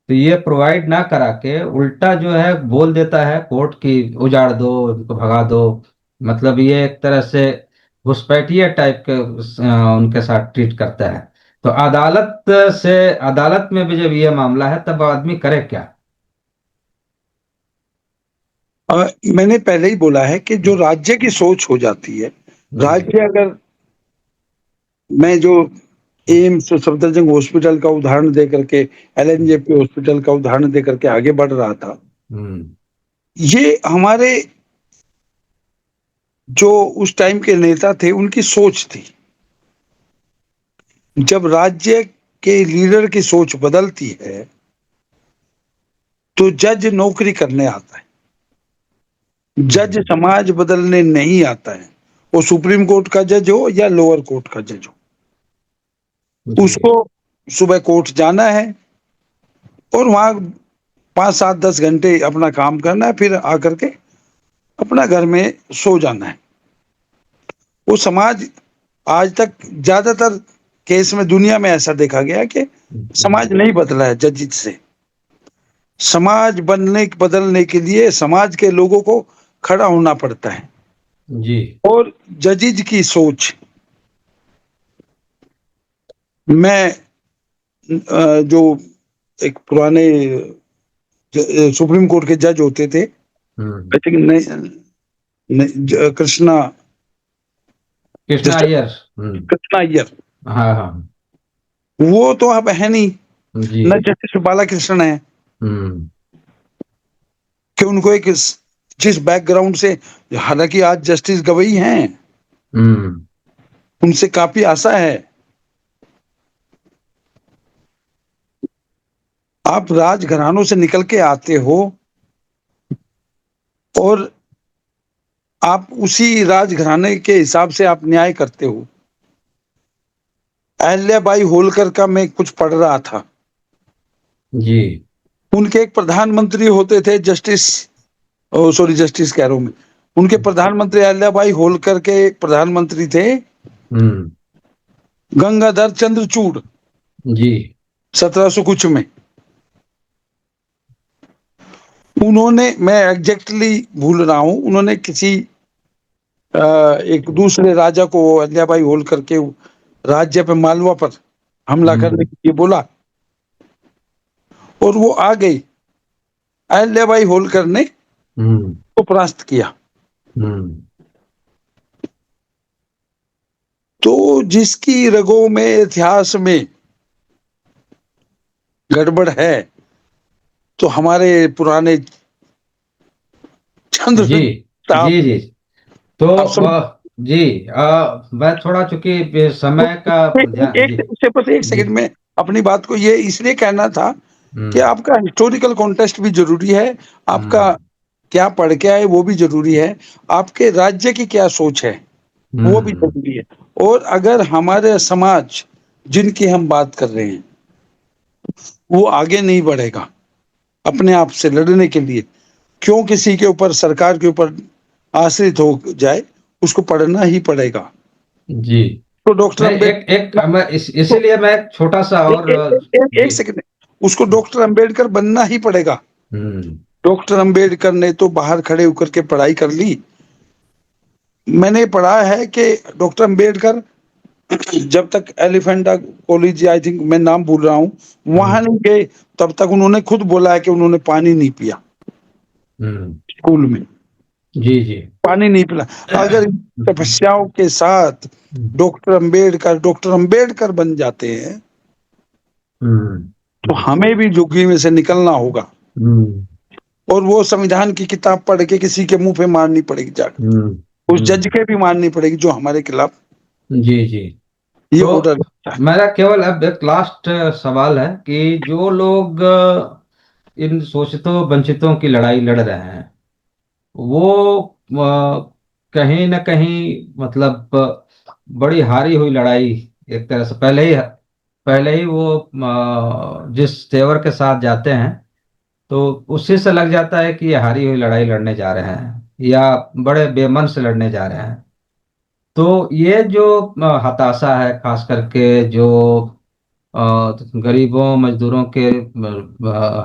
तो ये प्रोवाइड ना करा के उल्टा जो है बोल देता है कोर्ट की उजाड़ दो, उनको भगा दो। मतलब ये एक तरह से घुसपैठिया टाइप के उनके साथ ट्रीट करता है। तो अदालत में भी जब ये मामला है तब आदमी करे क्या। मैंने पहले ही बोला है कि जो राज्य की सोच हो जाती है, जी। राज्य अगर, मैं जो एम्स सफदरजंग हॉस्पिटल का उदाहरण दे करके, एलएनजेपी हॉस्पिटल का उदाहरण दे करके आगे बढ़ रहा था, हम्म। ये हमारे जो उस टाइम के नेता थे उनकी सोच थी। जब राज्य के लीडर की सोच बदलती है तो जज नौकरी करने आता है। जज समाज बदलने नहीं आता है, वो सुप्रीम कोर्ट का जज हो या लोअर कोर्ट का जज हो। जी। उसको सुबह कोर्ट जाना है और वहां 5 7 10 घंटे अपना काम करना है, फिर आकर के अपना घर में सो जाना है। वो समाज आज तक ज्यादातर केस में दुनिया में ऐसा देखा गया कि समाज नहीं बदला है जजित से। समाज बदलने के लिए समाज के लोगों को खड़ा होना पड़ता है। जी। और जजिज की सोच, मैं जो एक पुराने सुप्रीम कोर्ट के जज होते थे, हम्म। I think Krishna, Krishna justice Iyer. Krishna Iyer, हाँ हाँ। वो तो अब है नहीं, जी। न जस्टिस बालाकृष्णन है। हम्म। कि उनको एक जिस बैकग्राउंड से, हालांकि आज जस्टिस गवई हैं, हम्म। उनसे काफी आशा है। आप राजघरानों से निकल के आते हो और आप उसी राजघराने के हिसाब से आप न्याय करते हो। अहल्याबाई होलकर का मैं कुछ पढ़ रहा था, जी। उनके एक प्रधानमंत्री होते थे, जस्टिस, ओ सॉरी जस्टिस कह रहा हूं मैं, उनके प्रधानमंत्री अहल्याबाई होलकर के एक प्रधानमंत्री थे हम्म। गंगाधर चंद्रचूड़, जी। 1700 कुछ में। उन्होंने, मैं एग्जैक्टली भूल रहा हूं, उन्होंने किसी एक दूसरे राजा को, अहल्याबाई होलकर के राज्य पे, मालवा पर हमला करने हम्म। के लिए बोला और वो आ गई। अहल्याबाई होलकर ने हम्म। तो परास्त किया। हम्म। तो जिसकी रगों में, इतिहास में गड़बड़ है, तो हमारे पुराने जी। चंद्र साहब, जी। जी। तो आप समझ, जी, मैं थोड़ा चूंकि समय का ध्यान। जी। एक से बस एक जी। सेकंड में अपनी बात को ये इसलिए कहना था कि आपका हिस्टोरिकल कॉन्टेक्स्ट भी जरूरी है, आपका हम्म, क्या पढ़ के आए वो भी जरूरी है, आपके राज्य की क्या सोच है वो भी हम्म, जरूरी है। और अगर हमारे समाज जिनकी हम बात कर रहे हैं वो आगे नहीं बढ़ेगा अपने आप से लड़ने के लिए, क्यों किसी के ऊपर, सरकार के ऊपर आश्रित हो जाए, उसको पढ़ना ही पड़ेगा। जी। तो डॉक्टर मैं एक अम्बेडकर, एक मैं इसीलिए मैं एक छोटा सा और एक जी। सेकंड, उसको डॉक्टर अम्बेडकर बनना ही पड़ेगा। हम्म, डॉक्टर अम्बेडकर ने तो बाहर खड़े होकर के पढ़ाई कर ली। मैंने पढ़ा है कि डॉक्टर अम्बेडकर जब तक एलिफेंटा कॉलेज, आई थिंक मैं नाम भूल रहा हूँ, वहां हम्म, नहीं गए, तब तक उन्होंने खुद बोला है कि उन्होंने पानी नहीं पिया हम्म, स्कूल में, जी जी। पानी नहीं पिला। अगर इन तपस्याओं के साथ डॉक्टर अम्बेडकर बन जाते हैं हम्म, तो हमें भी झुग्गी में से निकलना होगा, हम्म, और वो संविधान की किताब पढ़ के किसी के मुंह पे मारनी पड़ेगी जाकर, हम्म, उस जज के भी मारनी पड़ेगी जो हमारे खिलाफ जी जी। ये तो ऑर्डर देता है। मेरा केवल अब एक लास्ट सवाल है कि जो लोग इन शोषितों वंचितों की लड़ाई लड़ रहे हैं, वो कहीं ना कहीं मतलब बड़ी हारी हुई लड़ाई एक तरह से पहले ही वो जिस तेवर के साथ जाते हैं, तो उसी से लग जाता है कि ये हारी हुई लड़ाई लड़ने जा रहे हैं या बड़े बेमन से लड़ने जा रहे हैं। तो ये जो हताशा है, खास करके जो अ, गरीबों मजदूरों के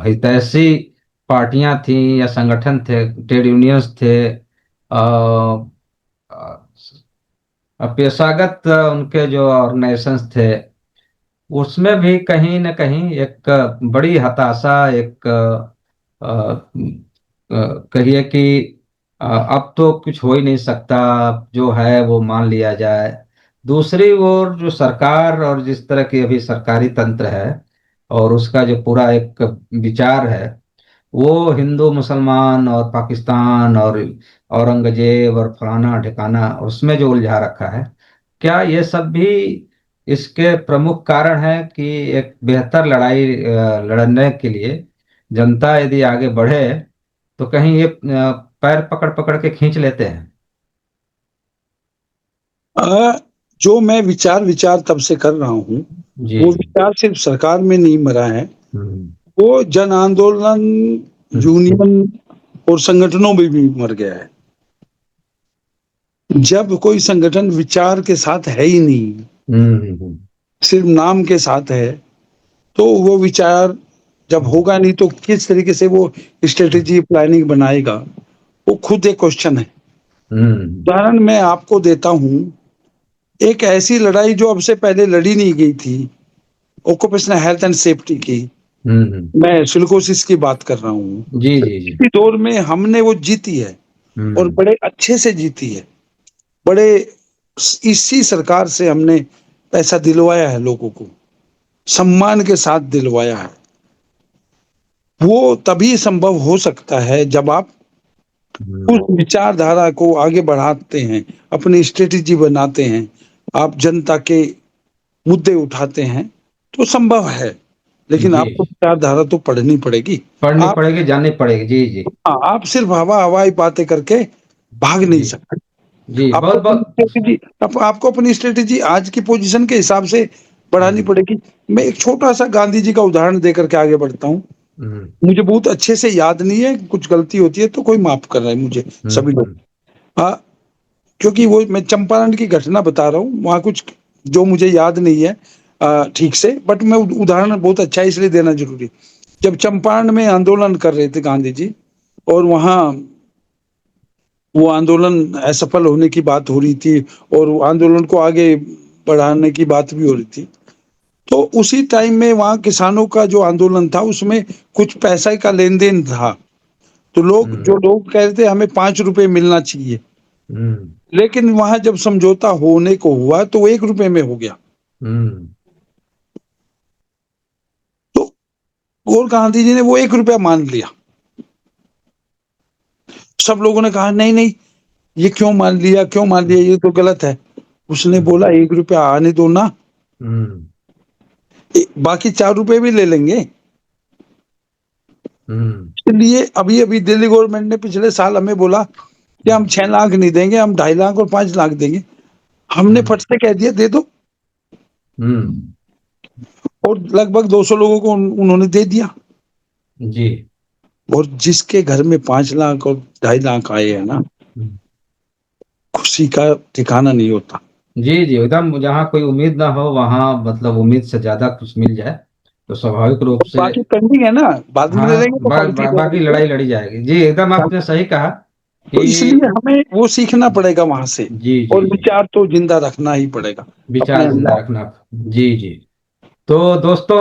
हितैषी पार्टियां थी या संगठन थे, ट्रेड यूनियंस थे, पेशागत उनके जो ऑर्गेनाइजेशंस थे, उसमें भी कहीं न कहीं एक बड़ी हताशा, एक कहिए कि अब तो कुछ हो ही नहीं सकता, जो है वो मान लिया जाए। दूसरी ओर जो सरकार और जिस तरह की अभी सरकारी तंत्र है और उसका जो पूरा एक विचार है, वो हिंदू मुसलमान और पाकिस्तान और औरंगजेब और फलाना ठिकाना उसमें जो उलझा रखा है, क्या ये सब भी इसके प्रमुख कारण है कि एक बेहतर लड़ाई लड़ने के लिए जनता यदि आगे बढ़े तो कहीं ये पैर पकड़ पकड़ के खींच लेते हैं। जो मैं विचार विचार तब से कर रहा हूँ, जी। वो विचार सिर्फ सरकार में नहीं मरा है, हम्म, वो जन आंदोलन, हम्म, यूनियन और संगठनों में भी मर गया है। जब कोई संगठन विचार के साथ है ही नहीं, हम्म, सिर्फ नाम के साथ है, तो वो विचार जब होगा नहीं तो किस तरीके से वो स्ट्रेटेजी प्लानिंग बनाएगा, वो खुद एक क्वेश्चन है। हम्म, उदाहरण मैं आपको देता हूँ, एक ऐसी लड़ाई जो अब से पहले लड़ी नहीं गई थी, ऑक्यूपेशनल हेल्थ एंड सेफ्टी की, हम्म, मैं सिलिकोसिस की बात कर रहा हूँ। जी जी जी। इसी दौर में हमने वो जीती है, और हम्म, बड़े अच्छे से जीती है। बड़े इसी सरकार से हमने पैसा दिलवाया है, लोगों को सम्मान के साथ दिलवाया है। वो तभी संभव हो सकता है जब आप उस हम्म, विचारधारा को आगे बढ़ाते हैं, अपनी स्ट्रेटेजी बनाते हैं, आप जनता के मुद्दे उठाते हैं, तो संभव है। लेकिन जी। आपको विचारधारा तो पढ़नी पड़ेगी। पढ़नी आप, पड़ेगी, जाननी पड़ेगी, जी जी। आप सिर्फ हवा हवाई बातें करके भाग नहीं जी सकते। जी, आपको बहुत अपनी बहुत। स्ट्रेटेजी, आपको अपनी स्ट्रेटेजी आज की पोजीशन के हिसाब से बढ़ानी हम्म, पड़ेगी। मैं एक छोटा सा गांधी जी का उदाहरण देकर के आगे बढ़ता हूँ। हम्म, मुझे बहुत अच्छे से याद नहीं है, कुछ गलती होती है तो कोई माफ कर रहा है मुझे, सभी लोग। हम्म, हाँ, क्योंकि वो मैं चंपारण की घटना बता रहा हूँ, वहाँ कुछ जो मुझे याद नहीं है ठीक से, बट मैं उदाहरण बहुत अच्छा है इसलिए देना जरूरी। जब चंपारण में आंदोलन कर रहे थे गांधी जी, और वहाँ वो आंदोलन असफल होने की बात हो रही थी, और वो आंदोलन को आगे बढ़ाने की बात भी हो रही थी, तो उसी टाइम में वहाँ किसानों का जो आंदोलन था उसमें कुछ पैसा का लेन देन था। तो हम्म, जो लोग कह रहे थे हमें 5 रुपए मिलना चाहिए, हम्म, लेकिन वहां जब समझौता होने को हुआ तो वो 1 रुपए में हो गया। हम्म, तो और गांधी जी ने वो 1 रुपया मान लिया। सब लोगों ने कहा नहीं नहीं, ये क्यों मान लिया, क्यों मान लिया, ये तो गलत है। उसने हम्म, बोला 1 रुपया आने दो ना, हम्म, बाकी 4 रुपए भी ले लेंगे, हम्म। इसलिए अभी अभी दिल्ली गवर्नमेंट ने पिछले साल हमें बोला कि हम 6 लाख नहीं देंगे, हम 2.5 लाख और 5 लाख देंगे। हमने हम्म। फट से कह दिया दे दो, हम्म। और लगभग 200 लोगों को उन्होंने दे दिया। जी। और जिसके घर में 5 लाख और 2.5 लाख आए हैं ना, हम्म। खुशी का ठिकाना नहीं होता। जी जी, एकदम जहाँ कोई उम्मीद ना हो वहाँ मतलब उम्मीद से ज्यादा कुछ मिल जाए तो स्वाभाविक रूप से। बाकी पेंडिंग है ना, बाद में ले हाँ, लेंगे तो पार्टी दे बाकी देंगे। लड़ाई लड़ी जाएगी। जी, एकदम आपने सही कहा तो इसलिए कि। हमें वो सीखना पड़ेगा वहां से, जी जी और जी। विचार तो जिंदा रखना ही पड़ेगा अपने विचार जिंदा अंदर। रखना। जी जी। तो दोस्तों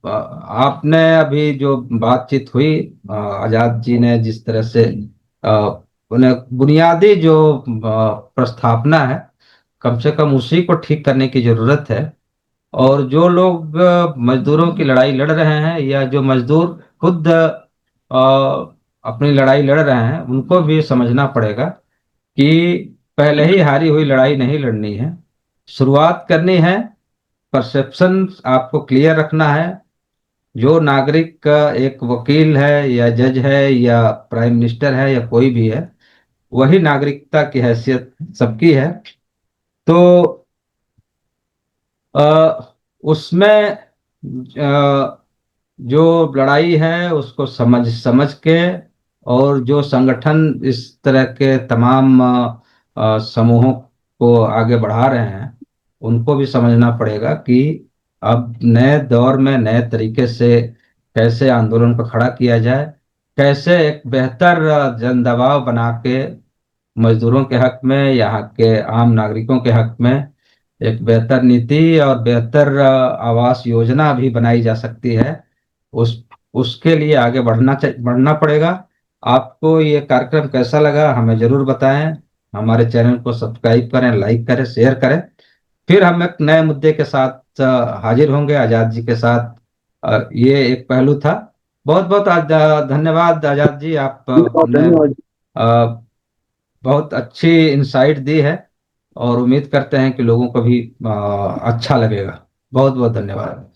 आपने अभी जो बातचीत हुई, आजाद जी ने जिस तरह से उन्हें बुनियादी जो प्रस्थापना है, कम से कम उसी को ठीक करने की जरूरत है। और जो लोग मजदूरों की लड़ाई लड़ रहे हैं या जो मजदूर खुद अपनी लड़ाई लड़ रहे हैं, उनको भी समझना पड़ेगा कि पहले ही हारी हुई लड़ाई नहीं लड़नी है, शुरुआत करनी है। परसेप्शन आपको क्लियर रखना है। जो नागरिक का एक वकील है या जज है या प्राइम मिनिस्टर है या कोई भी है, वही नागरिकता की हैसियत सबकी है। तो उसमें जो लड़ाई है उसको समझ समझ के, और जो संगठन इस तरह के तमाम समूहों को आगे बढ़ा रहे हैं, उनको भी समझना पड़ेगा कि अब नए दौर में नए तरीके से कैसे आंदोलन को खड़ा किया जाए, कैसे एक बेहतर जन दबाव बना के मजदूरों के हक में, यहाँ के आम नागरिकों के हक में एक बेहतर नीति और बेहतर आवास योजना भी बनाई जा सकती है। उस उसके लिए आगे बढ़ना पड़ेगा। आपको ये कार्यक्रम कैसा लगा हमें जरूर बताएं। हमारे चैनल को सब्सक्राइब करें, लाइक करें, शेयर करें। फिर हम एक नए मुद्दे के साथ हाजिर होंगे आजाद जी के साथ। ये एक पहलू था। बहुत बहुत धन्यवाद आजाद जी, धन्यवाद आपने धन्यवाद। बहुत अच्छी इंसाइट दी है। और उम्मीद करते हैं कि लोगों को भी अच्छा लगेगा। बहुत बहुत धन्यवाद।